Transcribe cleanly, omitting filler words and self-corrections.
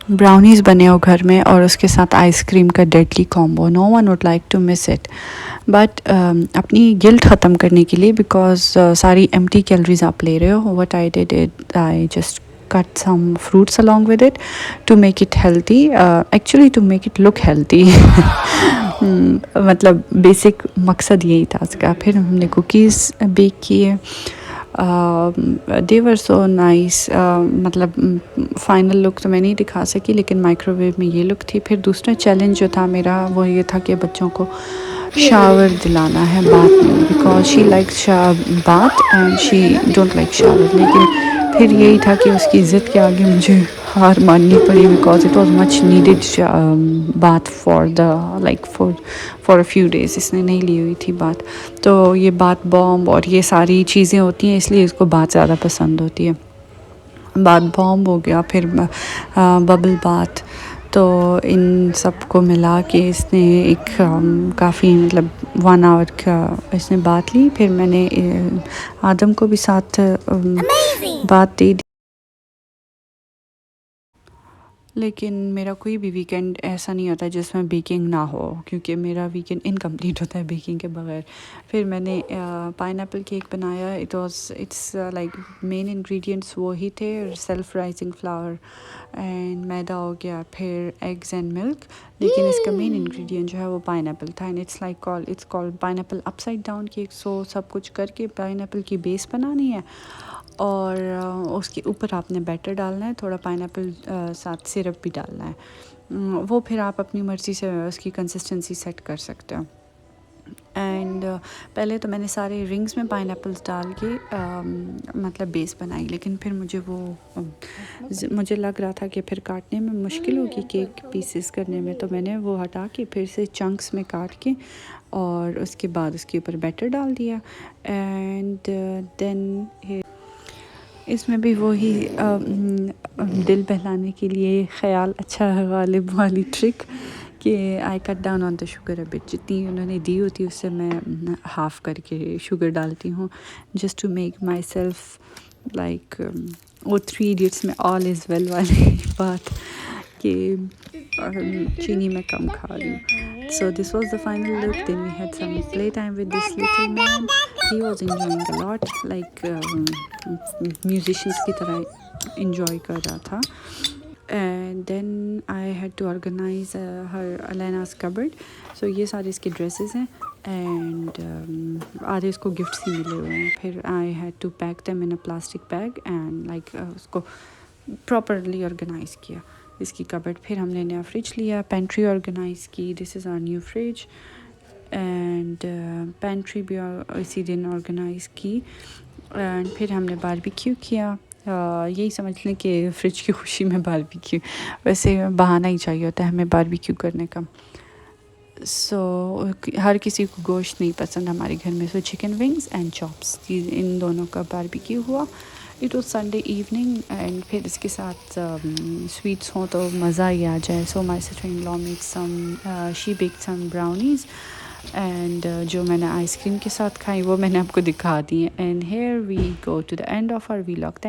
Brownies बने हो घर में और उसके साथ आइसक्रीम का deadly combo, no one would like to miss it. But अपनी गिल्ट ख़त्म करने के लिए, बिकॉज सारी एम्प्टी कैलोरीज आप ले रहे हो, what I did it, I just cut some fruits along with it to make it healthy, actually to make it look healthy। मतलब बेसिक मकसद यही था उसका। फिर हमने कुकीज़ बेक किए, दे वर सो नाइस। मतलब फ़ाइनल लुक तो मैं नहीं दिखा सकी, लेकिन माइक्रोवेव में ये लुक थी। फिर दूसरा चैलेंज जो था मेरा वो ये था कि बच्चों को शावर दिलाना है बाथ में, because she likes bath and she don't like shower. लेकिन फिर यही था कि उसकी ज़िद के आगे मुझे हार माननी पड़ी, because it was much needed bath for the like for a few days इसने नहीं ली हुई थी बात। तो ये बात बॉम्ब और ये सारी चीज़ें होती हैं, इसलिए इसको बात ज़्यादा पसंद होती है। बात बॉम्ब हो गया, फिर बबल बात, तो इन सब को मिला के इसने एक काफ़ी मतलब 1 आवर का इसने बात ली। फिर मैंने आदम को भी साथ बात दे दी। लेकिन मेरा कोई भी वीकेंड ऐसा नहीं होता जिसमें बेकिंग ना हो, क्योंकि मेरा वीकेंड इनकम्प्लीट होता है बेकिंग के बगैर। फिर मैंने पाइनएप्पल केक बनाया। इट्स लाइक मेन इंग्रेडिएंट्स वो ही थे, सेल्फ राइजिंग फ्लावर एंड मैदा हो गया, फिर एग्स एंड मिल्क। लेकिन इसका मेन इंग्रेडिएंट जो है वो पाइनएप्पल था, and it's called pineapple upside down cake. So सब कुछ करके पाइनएप्पल की बेस बनानी है और उसके ऊपर आपने बैटर डालना है, थोड़ा पाइनएप्पल साथ सिरप भी डालना है। वो फिर आप अपनी मर्ज़ी से उसकी कंसिस्टेंसी सेट कर सकते हो। एंड पहले तो मैंने सारे रिंग्स में पाइनएप्पल्स डाल के मतलब बेस बनाई, लेकिन फिर मुझे लग रहा था कि फिर काटने में मुश्किल होगी केक पीसेस करने में, तो मैंने वो हटा के फिर से चंक्स में काट के और उसके बाद उसके ऊपर बैटर डाल दिया। एंड देन इसमें भी वही दिल बहलाने के लिए ख्याल अच्छा है गालिब वाली ट्रिक कि I cut down on the sugar a bit. जितनी उन्होंने दी होती है उससे मैं हाफ़ करके शुगर डालती हूँ, just to make myself like वो 3 इडियट्स में ऑल इज़ वेल वाली बात कि चीनी में कम खा रही हूँ। So this was the final look. Then we had some playtime with this little man. He was enjoying a lot, like musicians की तरह enjoy कर रहा था. And then I had to organize her Elena's cupboard. So ये सारे इसके dresses हैं and आधे इसको gifts ही मिले हुए हैं. फिर I had to pack them in a plastic bag and like उसको properly organize किया इसकी कबर्ड। फिर हमने नया फ्रिज लिया, पेंट्री ऑर्गेनाइज़ की। This is our new fridge and pantry भी इसी दिन ऑर्गेनाइज़ की। एंड फिर हमने बारबेक्यू किया। यही समझ लें कि फ्रिज की खुशी में बारबेक्यू, वैसे बहाना ही चाहिए होता है हमें बारबेक्यू करने का। हर किसी को गोश्त नहीं पसंद हमारे घर में, so chicken wings and chops, इन दोनों का बारबेक्यू हुआ। It was Sunday evening and फिर इसके साथ स्वीट्स हों तो मज़ा ही आ जाए। So my sister in law made some she baked some brownies and जो मैंने आइसक्रीम के साथ खाई वो मैंने आपको दिखा दी है। And here we go to the end of our vlog. Thank